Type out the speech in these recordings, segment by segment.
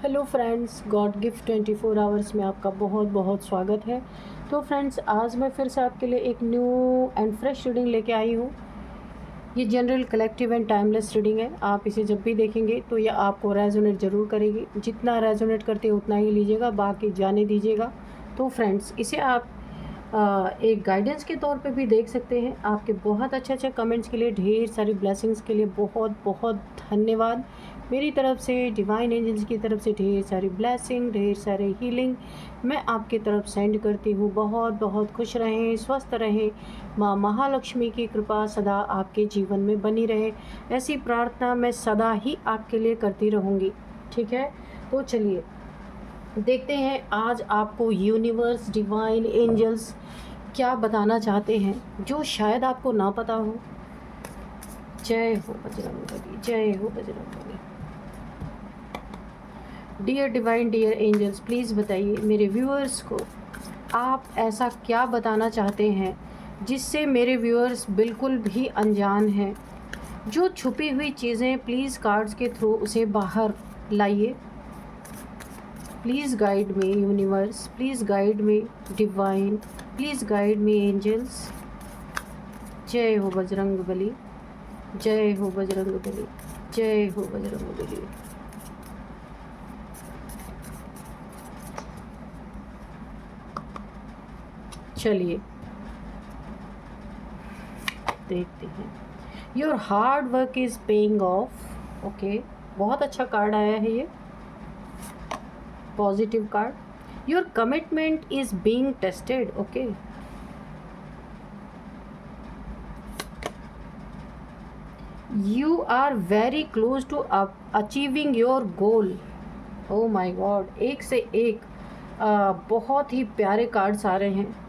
Hello friends, God gift 24 hours में आपका बहुत बहुत स्वागत है। तो फ्रेंड्स, आज मैं फिर से आपके लिए एक न्यू एंड फ्रेश रीडिंग लेके आई हूँ। ये general, collective and timeless reading है। आप इसे जब भी देखेंगे तो ये आपको रेजोनेट ज़रूर करेगी। जितना रेजोनेट करते हैं उतना ही लीजिएगा, बाकी जाने दीजिएगा। तो फ्रेंड्स, इसे आप एक गाइडेंस के तौर पे भी देख सकते हैं। आपके बहुत अच्छे अच्छे कमेंट्स के लिए, ढेर सारी ब्लेसिंग्स के लिए बहुत बहुत धन्यवाद। मेरी तरफ से, डिवाइन एंजल्स की तरफ से ढेर सारी ब्लेसिंग, ढेर सारे हीलिंग मैं आपकी तरफ सेंड करती हूँ। बहुत बहुत खुश रहें, स्वस्थ रहें। माँ महालक्ष्मी की कृपा सदा आपके जीवन में बनी रहे, ऐसी प्रार्थना मैं सदा ही आपके लिए करती रहूँगी। ठीक है, तो चलिए देखते हैं आज आपको यूनिवर्स, डिवाइन एंजल्स क्या बताना चाहते हैं जो शायद आपको ना पता हो। जय हो बजरंगबली, जय हो Bajrangbali. Dear divine, dear angels, please बताइए मेरे व्यूअर्स को आप ऐसा क्या बताना चाहते हैं जिससे मेरे व्यूअर्स बिल्कुल भी अनजान हैं। जो छुपी हुई चीज़ें, प्लीज़ कार्ड्स के थ्रू उसे बाहर लाइए। Please guide me universe, please guide me divine, please guide me angels. जय हो बजरंगबली, जय हो बजरंगबली, जय हो बजरंगबली। चलिए देखते हैं। Your hard work is paying off. Okay, बहुत अच्छा कार्ड आया है ये, positive card. Your commitment is being tested. Okay, you are very close to achieving your goal. Oh my god, एक से एक बहुत ही प्यारे कार्ड्स आ रहे हैं।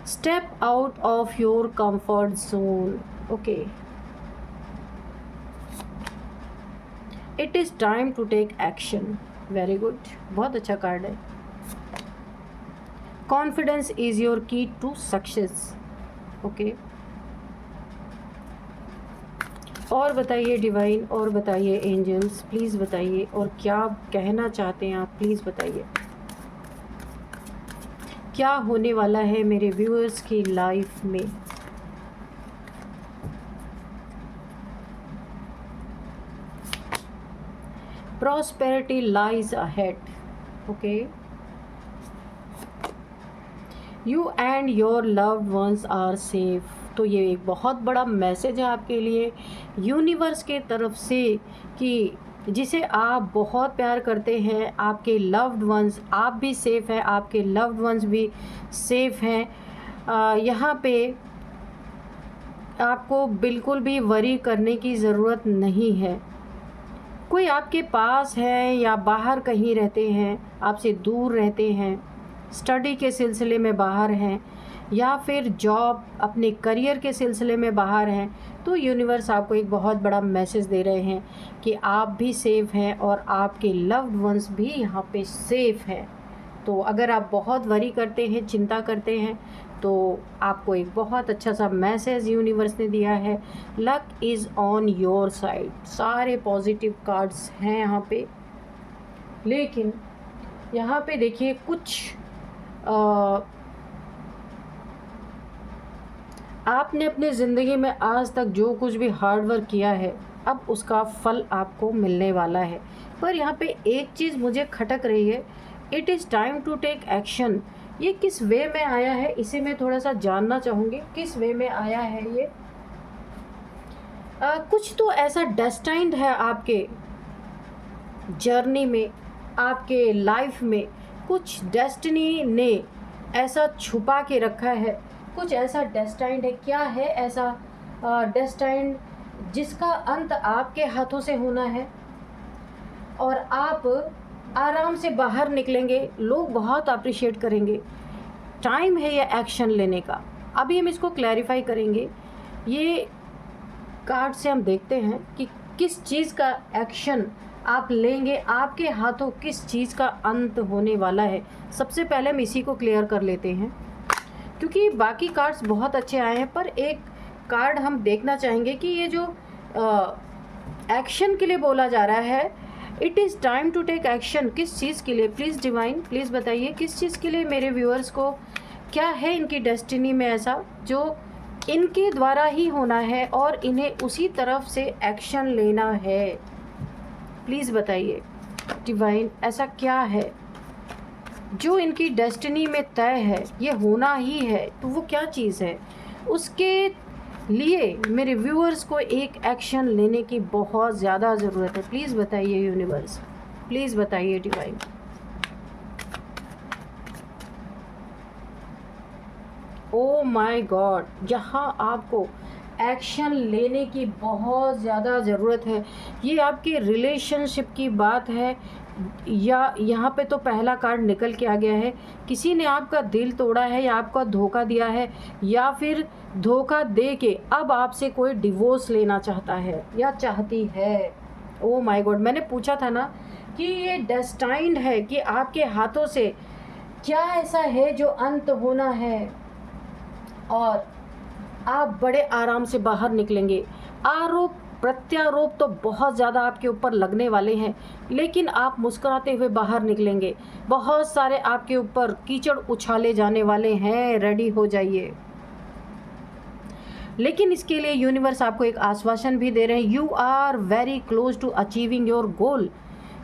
Step out of your comfort zone. Okay, it is time to take action. Very good, बहुत अच्छा कार्ड है। Confidence is your key to success. Okay, और बताइए डिवाइन, और बताइए एंजल्स, प्लीज़ बताइए, और क्या कहना चाहते हैं आप, प्लीज़ बताइए। क्या होने वाला है मेरे व्यूअर्स की लाइफ में। Prosperity lies ahead. Okay, you and your loved ones are safe. तो ये एक बहुत बड़ा मैसेज है आपके लिए यूनिवर्स के तरफ से कि जिसे आप बहुत प्यार करते हैं, आपके लव्ड वंस, आप भी सेफ़ हैं, आपके लव्ड वंस भी सेफ़ हैं। यहाँ पे आपको बिल्कुल भी वरी करने की ज़रूरत नहीं है। कोई आपके पास है या बाहर कहीं रहते हैं, आपसे दूर रहते हैं, स्टडी के सिलसिले में बाहर हैं, या फिर जॉब, अपने करियर के सिलसिले में बाहर हैं, तो यूनिवर्स आपको एक बहुत बड़ा मैसेज दे रहे हैं कि आप भी सेफ़ हैं और आपके लव्ड वंस भी यहाँ पे सेफ़ हैं। तो अगर आप बहुत वरी करते हैं, चिंता करते हैं, तो आपको एक बहुत अच्छा सा मैसेज यूनिवर्स ने दिया है। Luck is on your side. सारे पॉजिटिव कार्ड्स हैं यहाँ पे, लेकिन यहाँ पे देखिए कुछ आपने अपनी ज़िंदगी में आज तक जो कुछ भी हार्ड वर्क किया है, अब उसका फल आपको मिलने वाला है। पर यहाँ पे एक चीज़ मुझे खटक रही है, it is time to take action. ये किस वे में आया है, इसे मैं थोड़ा सा जानना चाहूँगी, किस वे में आया है ये। कुछ तो ऐसा डेस्टाइन्ड है आपके जर्नी में, आपके लाइफ में कुछ डेस्टिनी ने ऐसा छुपा के रखा है, कुछ ऐसा डेस्टाइन्ड है। क्या है ऐसा डेस्टाइन्ड जिसका अंत आपके हाथों से होना है और आप आराम से बाहर निकलेंगे, लोग बहुत अप्रिशिएट करेंगे। टाइम है ये एक्शन लेने का। अभी हम इसको क्लैरिफाई करेंगे। ये कार्ड से हम देखते हैं कि किस चीज़ का एक्शन आप लेंगे, आपके हाथों किस चीज़ का अंत होने वाला है। सबसे पहले हम इसी को क्लियर कर लेते हैं, क्योंकि बाकी कार्ड्स बहुत अच्छे आए हैं, पर एक कार्ड हम देखना चाहेंगे कि ये जो एक्शन के लिए बोला जा रहा है। It is time to take action. किस चीज़ के लिए? प्लीज़ डिवाइन, प्लीज़ बताइए किस चीज़ के लिए मेरे व्यूअर्स को, क्या है इनकी डेस्टिनी में ऐसा जो इनके द्वारा ही होना है और इन्हें उसी तरफ से एक्शन लेना है? प्लीज़ बताइए डिवाइन, ऐसा क्या है जो इनकी डेस्टिनी में तय है, ये होना ही है, तो वो क्या चीज़ है? उसके लिए मेरे व्यूअर्स को एक एक्शन लेने की बहुत ज़्यादा ज़रूरत है। प्लीज़ बताइए यूनिवर्स, प्लीज़ बताइए डिवाइन। ओ माय गॉड, यहाँ आपको एक्शन लेने की बहुत ज़्यादा ज़रूरत है। ये आपके रिलेशनशिप की बात है, या यहाँ पे तो पहला कार्ड निकल के आ गया है, किसी ने आपका दिल तोड़ा है या आपका धोखा दिया है, या फिर धोखा दे के अब आपसे कोई डिवोर्स लेना चाहता है या चाहती है। ओ माय गॉड, मैंने पूछा था ना कि ये डेस्टाइन्ड है कि आपके हाथों से क्या ऐसा है जो अंत होना है और आप बड़े आराम से बाहर निकलेंगे। आरोप प्रत्यारोप तो बहुत ज़्यादा आपके ऊपर लगने वाले हैं, लेकिन आप मुस्कुराते हुए बाहर निकलेंगे। बहुत सारे आपके ऊपर कीचड़ उछाले जाने वाले हैं, रेडी हो जाइए। लेकिन इसके लिए यूनिवर्स आपको एक आश्वासन भी दे रहे हैं, you are very close to achieving your goal.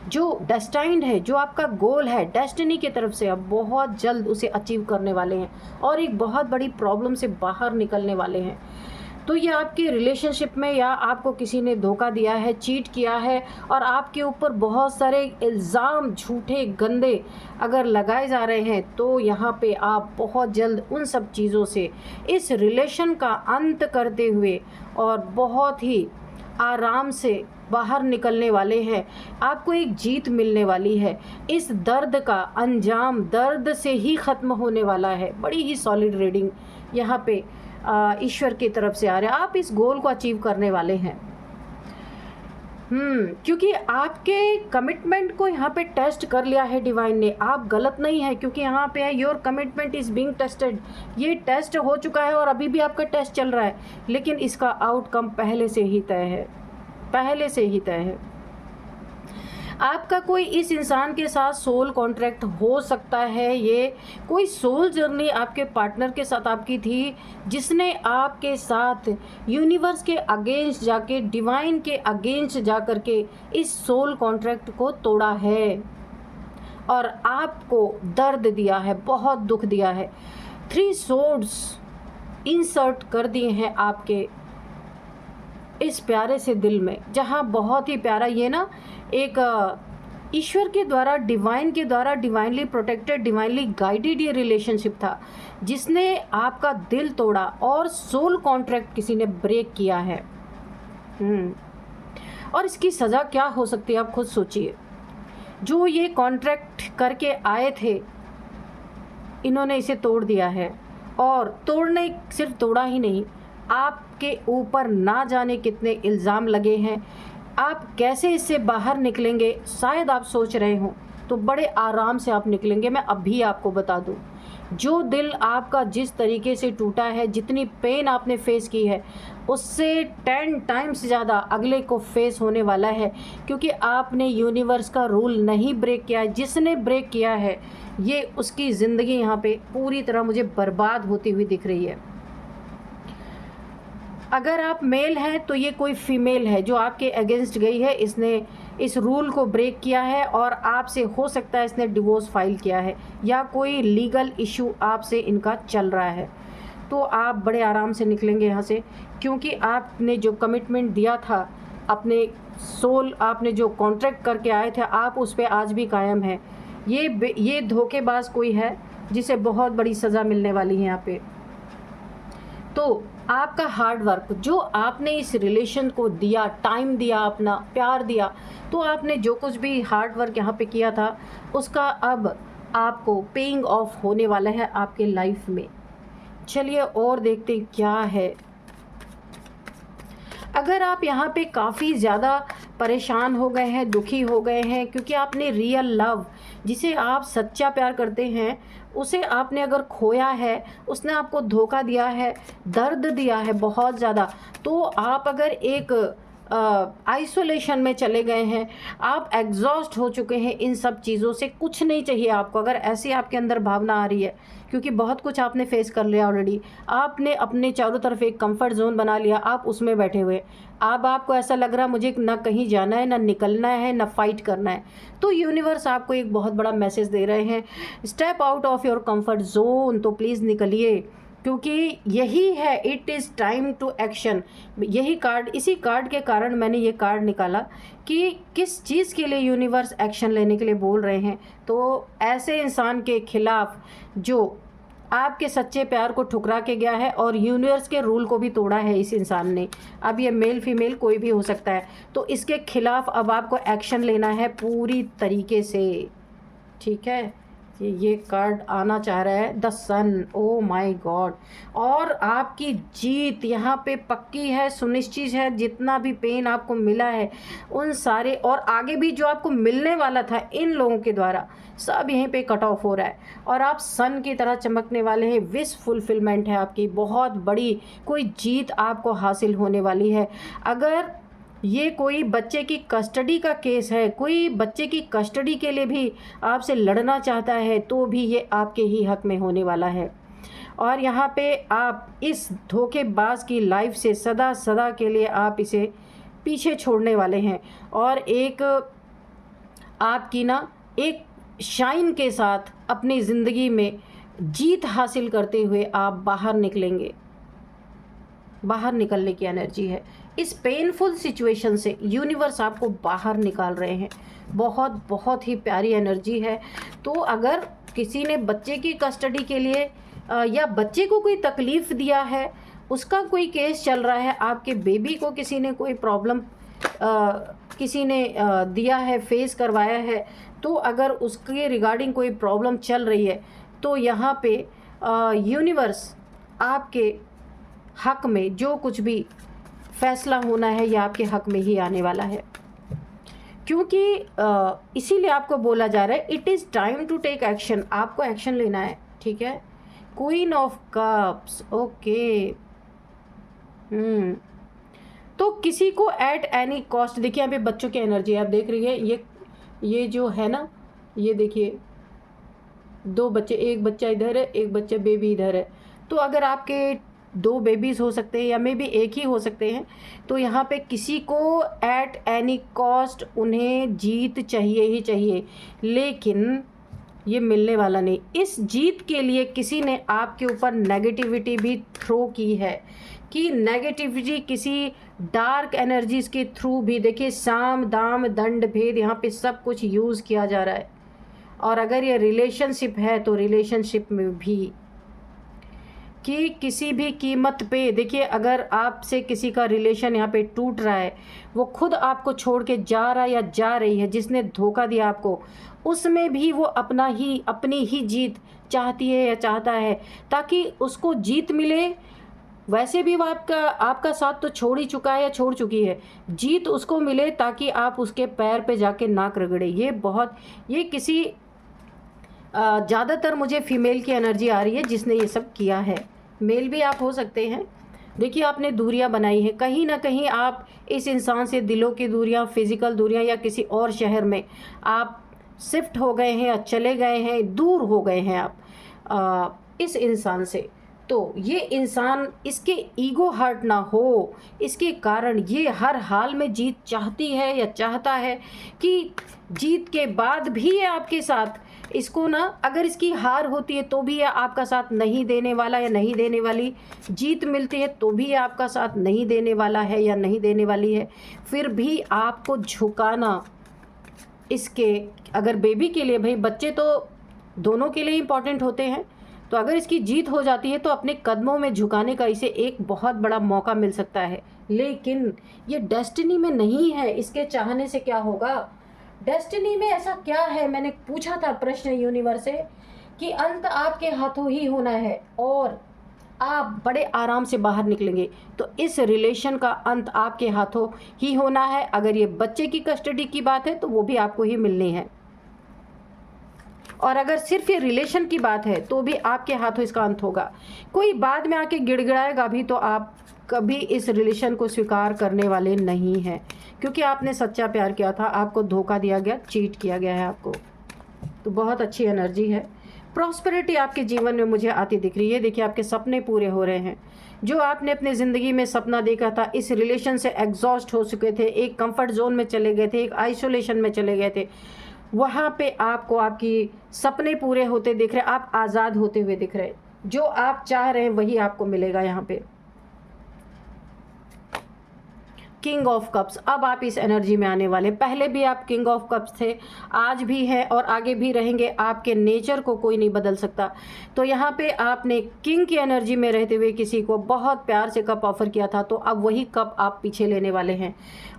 जो डेस्टाइन्ड है, जो आपका गोल है डेस्टिनी की तरफ से, अब बहुत जल्द उसे अचीव करने वाले हैं और एक बहुत बड़ी प्रॉब्लम से बाहर निकलने वाले हैं। तो ये आपके रिलेशनशिप में, या आपको किसी ने धोखा दिया है, चीट किया है और आपके ऊपर बहुत सारे इल्ज़ाम झूठे गंदे अगर लगाए जा रहे हैं, तो यहाँ पे आप बहुत जल्द उन सब चीज़ों से, इस रिलेशन का अंत करते हुए और बहुत ही आराम से बाहर निकलने वाले हैं। आपको एक जीत मिलने वाली है। इस दर्द का अंजाम दर्द से ही ख़त्म होने वाला है। बड़ी ही सॉलिड रीडिंग यहाँ पे ईश्वर की तरफ से आ रहा है। आप इस गोल को अचीव करने वाले हैं। क्योंकि आपके कमिटमेंट को यहाँ पे टेस्ट कर लिया है डिवाइन ने। आप गलत नहीं है, क्योंकि यहाँ पे है your commitment is being tested. ये टेस्ट हो चुका है और अभी भी आपका टेस्ट चल रहा है, लेकिन इसका आउटकम पहले से ही तय है, पहले से ही तय है। आपका कोई इस इंसान के साथ सोल कॉन्ट्रैक्ट हो सकता है। ये कोई सोल जर्नी आपके पार्टनर के साथ आपकी थी, जिसने आपके साथ यूनिवर्स के अगेंस्ट जाके, डिवाइन के अगेंस्ट जा कर के इस सोल कॉन्ट्रैक्ट को तोड़ा है और आपको दर्द दिया है, बहुत दुख दिया है। 3 सोर्ड्स इंसर्ट कर दिए हैं आपके इस प्यारे से दिल में, जहाँ बहुत ही प्यारा, ये ना एक ईश्वर के द्वारा, डिवाइन के द्वारा डिवाइनली प्रोटेक्टेड, डिवाइनली गाइडेड ये रिलेशनशिप था, जिसने आपका दिल तोड़ा और सोल कॉन्ट्रैक्ट किसी ने ब्रेक किया है। और इसकी सज़ा क्या हो सकती है, आप खुद सोचिए। जो ये कॉन्ट्रैक्ट करके आए थे, इन्होंने इसे तोड़ दिया है, और तोड़ने सिर्फ तोड़ा ही नहीं, आपके ऊपर ना जाने कितने इल्ज़ाम लगे हैं। आप कैसे इससे बाहर निकलेंगे, शायद आप सोच रहे हो, तो बड़े आराम से आप निकलेंगे। मैं अभी आपको बता दूं, जो दिल आपका जिस तरीके से टूटा है, जितनी पेन आपने फेस की है, उससे 10 टाइम्स ज़्यादा अगले को फेस होने वाला है, क्योंकि आपने यूनिवर्स का रूल नहीं ब्रेक किया है। जिसने ब्रेक किया है, ये उसकी ज़िंदगी यहाँ पे पूरी तरह मुझे बर्बाद होती हुई दिख रही है। अगर आप मेल हैं तो ये कोई फीमेल है जो आपके अगेंस्ट गई है, इसने इस रूल को ब्रेक किया है और आपसे हो सकता है इसने डिवोर्स फाइल किया है, या कोई लीगल इशू आपसे इनका चल रहा है। तो आप बड़े आराम से निकलेंगे यहाँ से, क्योंकि आपने जो कमिटमेंट दिया था, अपने सोल, आपने जो कॉन्ट्रैक्ट करके आए थे, आप उस पर आज भी कायम हैं। ये धोखेबाज कोई है जिसे बहुत बड़ी सज़ा मिलने वाली है यहाँ पे। तो आपका हार्ड वर्क जो आपने इस रिलेशन को दिया, टाइम दिया, अपना प्यार दिया, तो आपने जो कुछ भी हार्ड वर्क यहाँ पे किया था, उसका अब आपको पेइंग ऑफ होने वाला है आपके लाइफ में। चलिए और देखते क्या है। अगर आप यहाँ पे काफ़ी ज़्यादा परेशान हो गए हैं, दुखी हो गए हैं, क्योंकि आपने रियल लव, जिसे आप सच्चा प्यार करते हैं, उसे आपने अगर खोया है, उसने आपको धोखा दिया है, दर्द दिया है बहुत ज़्यादा, तो आप अगर एक आइसोलेशन में चले गए हैं, आप एग्जॉस्ट हो चुके हैं इन सब चीज़ों से, कुछ नहीं चाहिए आपको। अगर ऐसी आपके अंदर भावना आ रही है, क्योंकि बहुत कुछ आपने फेस कर लिया ऑलरेडी, आपने अपने चारों तरफ एक कंफर्ट जोन बना लिया, आप उसमें बैठे हुए, अब आपको ऐसा लग रहा मुझे ना कहीं जाना है, ना निकलना है, ना फाइट करना है, तो यूनिवर्स आपको एक बहुत बड़ा मैसेज दे रहे हैं, step out of your comfort zone. तो प्लीज़ निकलिए, क्योंकि यही है, it is time to action. यही कार्ड, इसी कार्ड के कारण मैंने ये कार्ड निकाला कि किस चीज़ के लिए यूनिवर्स एक्शन लेने के लिए बोल रहे हैं। तो ऐसे इंसान के खिलाफ जो आपके सच्चे प्यार को ठुकरा के गया है और यूनिवर्स के रूल को भी तोड़ा है इस इंसान ने, अब ये मेल फीमेल कोई भी हो सकता है, तो इसके खिलाफ अब आपको एक्शन लेना है पूरी तरीके से, ठीक है। ये कार्ड आना चाह रहा है the sun, oh my god, और आपकी जीत यहाँ पे पक्की है, सुनिश्चित है। जितना भी पेन आपको मिला है उन सारे, और आगे भी जो आपको मिलने वाला था इन लोगों के द्वारा, सब यहीं पे कट ऑफ हो रहा है और आप सन की तरह चमकने वाले हैं। विश फुलफिलमेंट है आपकी, बहुत बड़ी कोई जीत आपको हासिल होने वाली है। अगर ये कोई बच्चे की कस्टडी का केस है, कोई बच्चे की कस्टडी के लिए भी आपसे लड़ना चाहता है, तो भी ये आपके ही हक में होने वाला है। और यहाँ पे आप इस धोखेबाज की लाइफ से सदा सदा के लिए आप इसे पीछे छोड़ने वाले हैं और एक आपकी ना एक शाइन के साथ अपनी ज़िंदगी में जीत हासिल करते हुए आप बाहर निकलेंगे। बाहर निकलने की एनर्जी है, इस पेनफुल सिचुएशन से यूनिवर्स आपको बाहर निकाल रहे हैं। बहुत बहुत ही प्यारी एनर्जी है। तो अगर किसी ने बच्चे की कस्टडी के लिए या बच्चे को कोई तकलीफ़ दिया है, उसका कोई केस चल रहा है, आपके बेबी को किसी ने कोई प्रॉब्लम किसी ने दिया है, फेस करवाया है, तो अगर उसके रिगार्डिंग कोई प्रॉब्लम चल रही है, तो यहाँ पे यूनिवर्स आपके हक में जो कुछ भी फैसला होना है, ये आपके हक में ही आने वाला है। क्योंकि इसीलिए आपको बोला जा रहा है it is time to take action, आपको एक्शन लेना है, ठीक है। Queen of cups, okay. तो किसी को एट एनी कॉस्ट, देखिए यहाँ पे बच्चों की एनर्जी आप देख रही है, ये जो है ना, ये देखिए 2 बच्चे, एक बच्चा इधर है, एक बच्चा बेबी इधर है। तो अगर आपके 2 बेबीज़ हो सकते हैं या मे बी एक ही हो सकते हैं, तो यहाँ पे किसी को एट एनी कॉस्ट उन्हें जीत चाहिए ही चाहिए, लेकिन ये मिलने वाला नहीं। इस जीत के लिए किसी ने आपके ऊपर नेगेटिविटी भी थ्रो की है, कि नेगेटिविटी किसी डार्क एनर्जीज़ के थ्रू भी, देखिए साम दाम दंड भेद यहाँ पे सब कुछ यूज़ किया जा रहा है। और अगर ये रिलेशनशिप है तो रिलेशनशिप में भी कि किसी भी कीमत पे, देखिए अगर आपसे किसी का रिलेशन यहाँ पे टूट रहा है, वो खुद आपको छोड़ के जा रहा है या जा रही है, जिसने धोखा दिया आपको, उसमें भी वो अपनी ही जीत चाहती है या चाहता है, ताकि उसको जीत मिले। वैसे भी वो आपका साथ तो छोड़ ही चुका है या छोड़ चुकी है, जीत उसको मिले ताकि आप उसके पैर पे जाके नाक रगड़े। ये किसी ज़्यादातर मुझे फीमेल की एनर्जी आ रही है जिसने ये सब किया है। मेल भी आप हो सकते हैं। देखिए आपने दूरियां बनाई है, कहीं ना कहीं आप इस इंसान से दिलों की दूरियां, फिज़िकल दूरियां, या किसी और शहर में आप शिफ्ट हो गए हैं या चले गए हैं, दूर हो गए हैं आप इस इंसान से। तो ये इंसान, इसके ईगो हर्ट ना हो, इसके कारण ये हर हाल में जीत चाहती है या चाहता है कि जीत के बाद भी ये आपके साथ, इसको ना अगर इसकी हार होती है तो भी ये आपका साथ नहीं देने वाला या नहीं देने वाली, जीत मिलती है तो भी ये आपका साथ नहीं देने वाला है या नहीं देने वाली है। फिर भी आपको झुकाना, इसके अगर बेबी के लिए, भाई बच्चे तो दोनों के लिए इम्पॉर्टेंट होते हैं, तो अगर इसकी जीत हो जाती है तो अपने कदमों में झुकाने का इसे एक बहुत बड़ा मौका मिल सकता है। लेकिन ये डेस्टिनी में नहीं है, इसके चाहने से क्या होगा। डेस्टिनी में ऐसा क्या है, मैंने पूछा था प्रश्न यूनिवर्स से, कि अंत आपके हाथों ही होना है और आप बड़े आराम से बाहर निकलेंगे। तो इस रिलेशन का अंत आपके हाथों ही होना है। अगर ये बच्चे की कस्टडी की बात है तो वो भी आपको ही मिलनी है, और अगर सिर्फ ये रिलेशन की बात है तो भी आपके हाथों इसका अंत होगा। कोई बाद में आके गिड़गिड़ाएगा भी तो आप कभी इस रिलेशन को स्वीकार करने वाले नहीं हैं, क्योंकि आपने सच्चा प्यार किया था, आपको धोखा दिया गया, चीट किया गया है आपको। तो बहुत अच्छी एनर्जी है। प्रॉस्पेरिटी आपके जीवन में मुझे आती दिख रही है। देखिए आपके सपने पूरे हो रहे हैं। जो आपने अपनी ज़िंदगी में सपना देखा था, इस रिलेशन से एग्जॉस्ट हो चुके थे, एक कंफर्ट जोन में चले गए थे, एक आइसोलेशन में चले गए थे, वहाँ पे आपको आपकी सपने पूरे होते दिख रहे, आप आज़ाद होते हुए दिख रहे। जो आप चाह रहे हैं वही आपको मिलेगा। यहाँ पे किंग ऑफ कप्स, अब आप इस एनर्जी में आने वाले। पहले भी आप किंग ऑफ कप्स थे, आज भी हैं और आगे भी रहेंगे। आपके नेचर को कोई नहीं बदल सकता। तो यहाँ पे आपने किंग की एनर्जी में रहते हुए किसी को बहुत प्यार से कप ऑफर किया था, तो अब वही कप आप पीछे लेने वाले हैं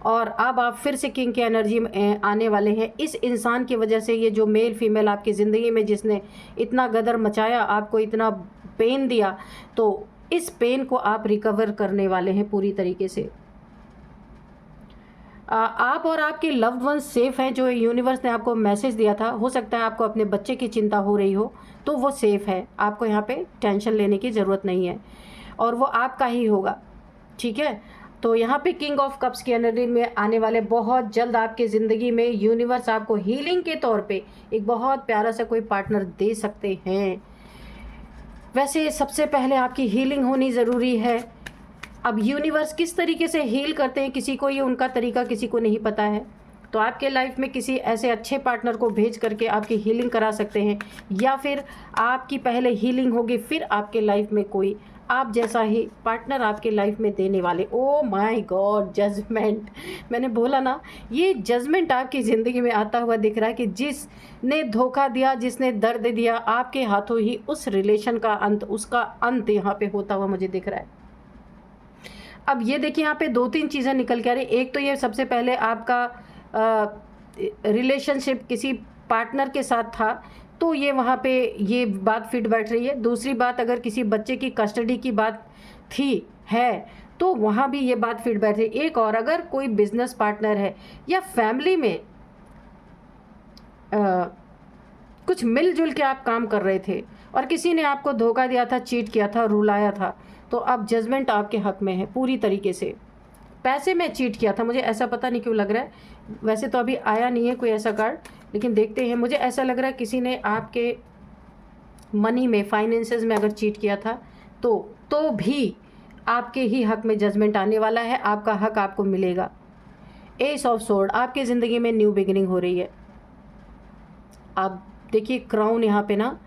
और अब आप फिर से किंग की एनर्जी में आने वाले हैं। इस इंसान की वजह से, ये जो मेल फीमेल आपकी ज़िंदगी में जिसने इतना गदर मचाया, आपको इतना पेन दिया, तो इस पेन को आप रिकवर करने वाले हैं पूरी तरीके से। आप और आपके लव्ड वंस सेफ़ हैं। जो यूनिवर्स ने आपको मैसेज दिया था, हो सकता है आपको अपने बच्चे की चिंता हो रही हो, तो वो सेफ़ है। आपको यहाँ पे टेंशन लेने की ज़रूरत नहीं है और वो आपका ही होगा, ठीक है। तो यहाँ पे किंग ऑफ कप्स की एनर्जी में आने वाले, बहुत जल्द आपकी ज़िंदगी में यूनिवर्स आपको हीलिंग के तौर पे एक बहुत प्यारा सा कोई पार्टनर दे सकते हैं। वैसे सबसे पहले आपकी हीलिंग होनी ज़रूरी है। अब यूनिवर्स किस तरीके से हील करते हैं किसी को, ये उनका तरीका किसी को नहीं पता है। तो आपके लाइफ में किसी ऐसे अच्छे पार्टनर को भेज करके आपकी हीलिंग करा सकते हैं, या फिर आपकी पहले हीलिंग होगी, फिर आपके लाइफ में कोई आप जैसा ही पार्टनर आपके लाइफ में देने वाले। ओ माय गॉड, जजमेंट, मैंने बोला ना, ये जजमेंट आपकी ज़िंदगी में आता हुआ दिख रहा है कि जिसने धोखा दिया, जिसने दर्द दिया, आपके हाथों ही उस रिलेशन का अंत, उसका अंत यहाँ पे होता हुआ मुझे दिख रहा है। अब ये देखिए यहाँ पे 2-3 चीज़ें निकल के आ रही। एक तो ये सबसे पहले आपका रिलेशनशिप किसी पार्टनर के साथ था, तो ये वहाँ पे ये बात फिट बैठ रही है। दूसरी बात, अगर किसी बच्चे की कस्टडी की बात थी है, तो वहाँ भी ये बात फिट बैठ रही है। एक और, अगर कोई बिजनेस पार्टनर है या फैमिली में कुछ मिलजुल के आप काम कर रहे थे और किसी ने आपको धोखा दिया था, चीट किया था, रुलाया था, तो अब जजमेंट आपके हक में है पूरी तरीके से। पैसे में चीट किया था, मुझे ऐसा पता नहीं क्यों लग रहा है, वैसे तो अभी आया नहीं है कोई ऐसा कार्ड, लेकिन देखते हैं। मुझे ऐसा लग रहा है किसी ने आपके मनी में, फाइनेंसेस में अगर चीट किया था, तो भी आपके ही हक में जजमेंट आने वाला है। आपका हक आपको मिलेगा। एस ऑफ सोर्ड, आपकी ज़िंदगी में न्यू बिगिनिंग हो रही है। आप देखिए क्राउन, यहाँ पे ना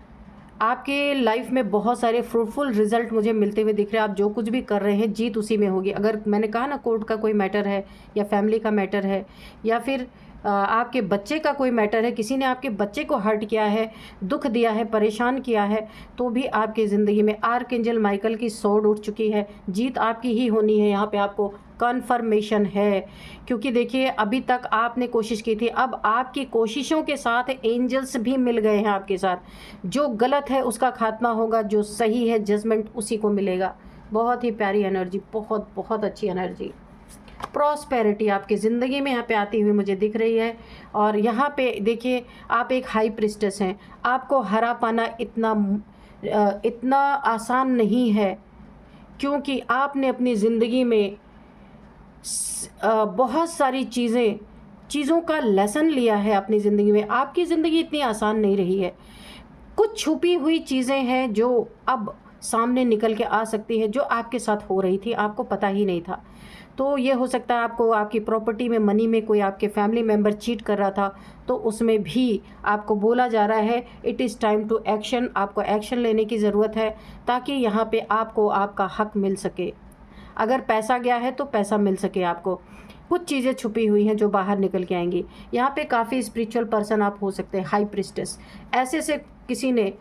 आपके लाइफ में बहुत सारे फ्रूटफुल रिजल्ट मुझे मिलते हुए दिख रहे हैं। आप जो कुछ भी कर रहे हैं, जीत उसी में होगी। अगर मैंने कहा ना, कोर्ट का कोई मैटर है, या फैमिली का मैटर है, या फिर आपके बच्चे का कोई मैटर है, किसी ने आपके बच्चे को हर्ट किया है, दुख दिया है, परेशान किया है, तो भी आपकी ज़िंदगी में आर्कएंजल माइकल की स्वॉर्ड उठ चुकी है। जीत आपकी ही होनी है, यहाँ पे आपको कन्फर्मेशन है। क्योंकि देखिए अभी तक आपने कोशिश की थी, अब आपकी कोशिशों के साथ एंजल्स भी मिल गए हैं आपके साथ। जो गलत है उसका खात्मा होगा, जो सही है जजमेंट उसी को मिलेगा। बहुत ही प्यारी एनर्जी, बहुत बहुत अच्छी एनर्जी। प्रॉस्पेरिटी आपकी ज़िंदगी में यहाँ पे आती हुई मुझे दिख रही है। और यहाँ पे देखिए आप एक हाई प्रिस्टेस हैं। आपको हरा पाना इतना आसान नहीं है, क्योंकि आपने अपनी ज़िंदगी में बहुत सारी चीज़ों का लेसन लिया है अपनी ज़िंदगी में। आपकी ज़िंदगी इतनी आसान नहीं रही है। कुछ छुपी हुई चीज़ें हैं जो अब सामने निकल के आ सकती है, जो आपके साथ हो रही थी, आपको पता ही नहीं था। तो ये हो सकता है आपको आपकी प्रॉपर्टी में, मनी में कोई आपके फैमिली मेम्बर चीट कर रहा था, तो उसमें भी आपको बोला जा रहा है it is time to action. आपको एक्शन लेने की ज़रूरत है, ताकि यहाँ पे आपको आपका हक मिल सके। अगर पैसा गया है तो पैसा मिल सके आपको। कुछ चीज़ें छुपी हुई हैं जो बाहर निकल के आएंगी। यहाँ पे काफ़ी स्पिरिचुअल पर्सन आप हो सकते हैं, हाई प्रिस्टेस। ऐसे से किसी ने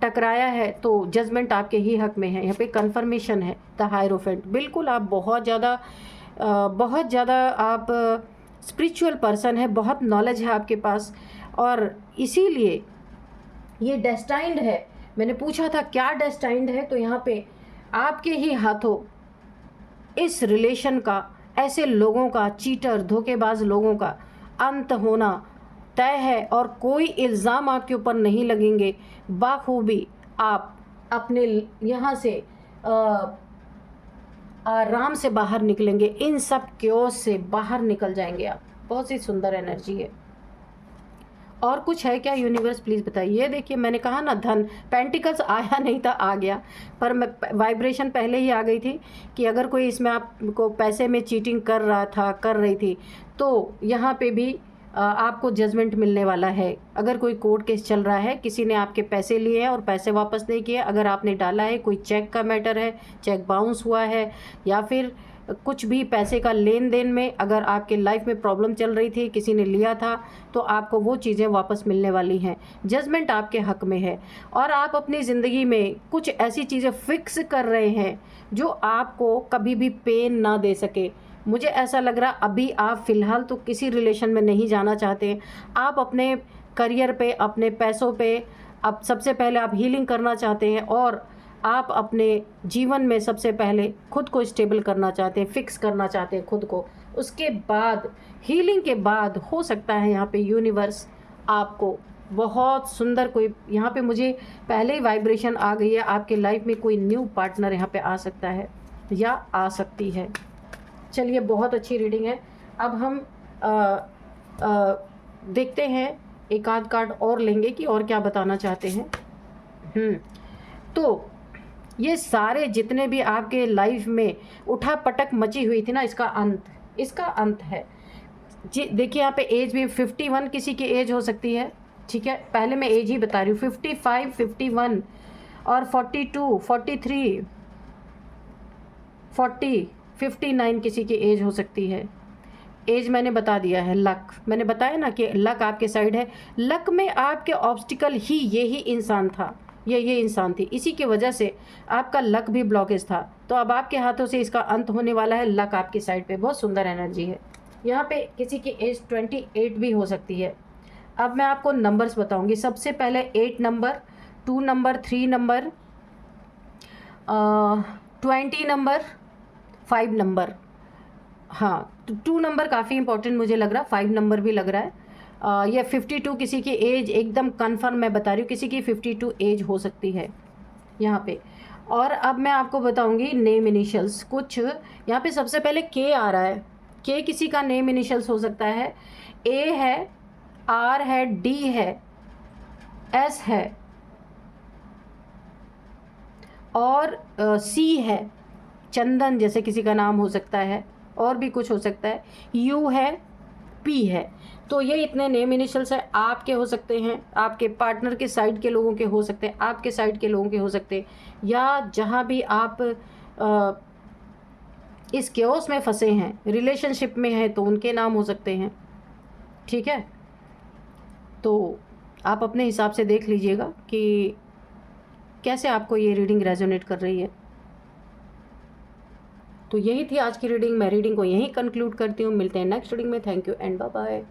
टकराया है तो जजमेंट आपके ही हक में है। यहाँ पे कंफर्मेशन है, द हायरोफेंट। बिल्कुल आप बहुत ज़्यादा आप स्पिरिचुअल पर्सन है, बहुत नॉलेज है आपके पास, और इसीलिए ये डेस्टाइंड है। मैंने पूछा था क्या डेस्टाइंड है, तो यहाँ पे आपके ही हाथों इस रिलेशन का, ऐसे लोगों का, चीटर धोखेबाज लोगों का अंत होना तय है, और कोई इल्ज़ाम आपके ऊपर नहीं लगेंगे। बाखूबी आप अपने यहाँ से आराम से बाहर निकलेंगे, इन सब क्योस से बाहर निकल जाएंगे आप। बहुत ही सुंदर एनर्जी है। और कुछ है क्या यूनिवर्स, प्लीज़ बताइए। ये देखिए मैंने कहा ना, धन पेंटिकल्स आया नहीं था, आ गया, पर मैं वाइब्रेशन पहले ही आ गई थी कि अगर कोई इसमें आपको पैसे में चीटिंग कर रहा था, कर रही थी, तो यहाँ पे भी आपको जजमेंट मिलने वाला है। अगर कोई कोर्ट केस चल रहा है, किसी ने आपके पैसे लिए हैं और पैसे वापस नहीं किए, अगर आपने डाला है, कोई चेक का मैटर है, चेक बाउंस हुआ है, या फिर कुछ भी पैसे का लेन देन में अगर आपके लाइफ में प्रॉब्लम चल रही थी, किसी ने लिया था, तो आपको वो चीज़ें वापस मिलने वाली हैं। जजमेंट आपके हक में है। और आप अपनी ज़िंदगी में कुछ ऐसी चीज़ें फिक्स कर रहे हैं जो आपको कभी भी पेन ना दे सके। मुझे ऐसा लग रहा अभी आप फ़िलहाल तो किसी रिलेशन में नहीं जाना चाहते। आप अपने करियर पे, अपने पैसों पे, अब सबसे पहले आप हीलिंग करना चाहते हैं, और आप अपने जीवन में सबसे पहले खुद को स्टेबल करना चाहते हैं, फिक्स करना चाहते हैं खुद को। उसके बाद हीलिंग के बाद हो सकता है यहाँ पे यूनिवर्स आपको बहुत सुंदर कोई, यहाँ पे मुझे पहले ही वाइब्रेशन आ गई है, आपके लाइफ में कोई न्यू पार्टनर यहाँ पे आ सकता है या आ सकती है। चलिए, बहुत अच्छी रीडिंग है। अब हम देखते हैं, एक आध कार्ड और लेंगे कि और क्या बताना चाहते हैं। तो ये सारे जितने भी आपके लाइफ में उठा पटक मची हुई थी ना, इसका अंत है जी। देखिए यहाँ पे एज भी 51 किसी की एज हो सकती है, ठीक है। पहले मैं एज ही बता रही हूँ, 55, 51 और 42, 43, 40, 59 किसी की एज हो सकती है। एज मैंने बता दिया है। लक मैंने बताया ना कि लक आपके साइड है। लक में आपके ऑब्स्टिकल ही यही इंसान था, ये इंसान थी, इसी की वजह से आपका लक भी ब्लॉकेज था। तो अब आपके हाथों से इसका अंत होने वाला है। लक आपकी साइड पे, बहुत सुंदर एनर्जी है। यहाँ पे किसी की एज 28 भी हो सकती है। अब मैं आपको नंबर्स बताऊंगी। सबसे पहले 8 number, 2 number, 3 number, 20 number, 5 number. हाँ, तो 2 नंबर काफ़ी इंपॉर्टेंट मुझे लग रहा, 5 नंबर भी लग रहा है। ये 52 किसी की एज एकदम कंफर्म मैं बता रही हूँ, किसी की 52 एज हो सकती है यहाँ पे। और अब मैं आपको बताऊंगी नेम इनिशियल्स कुछ। यहाँ पे सबसे पहले के आ रहा है। के किसी का नेम इनिशियल्स हो सकता है। ए है, आर है, डी है, एस है, और सी है। चंदन जैसे किसी का नाम हो सकता है, और भी कुछ हो सकता है। यू है, पी है। तो ये इतने नेम इनिशियल्स है। आपके हो सकते हैं, आपके पार्टनर के साइड के लोगों के हो सकते हैं, आपके साइड के लोगों के हो सकते हैं, या जहाँ भी आप इस केओस में फंसे हैं, रिलेशनशिप में हैं, तो उनके नाम हो सकते हैं, ठीक है। तो आप अपने हिसाब से देख लीजिएगा कि कैसे आपको ये रीडिंग रेजोनेट कर रही है। तो यही थी आज की रीडिंग। मैं रीडिंग को यहीं कंक्लूड करती हूँ। मिलते हैं नेक्स्ट रीडिंग में। Thank you and bye bye.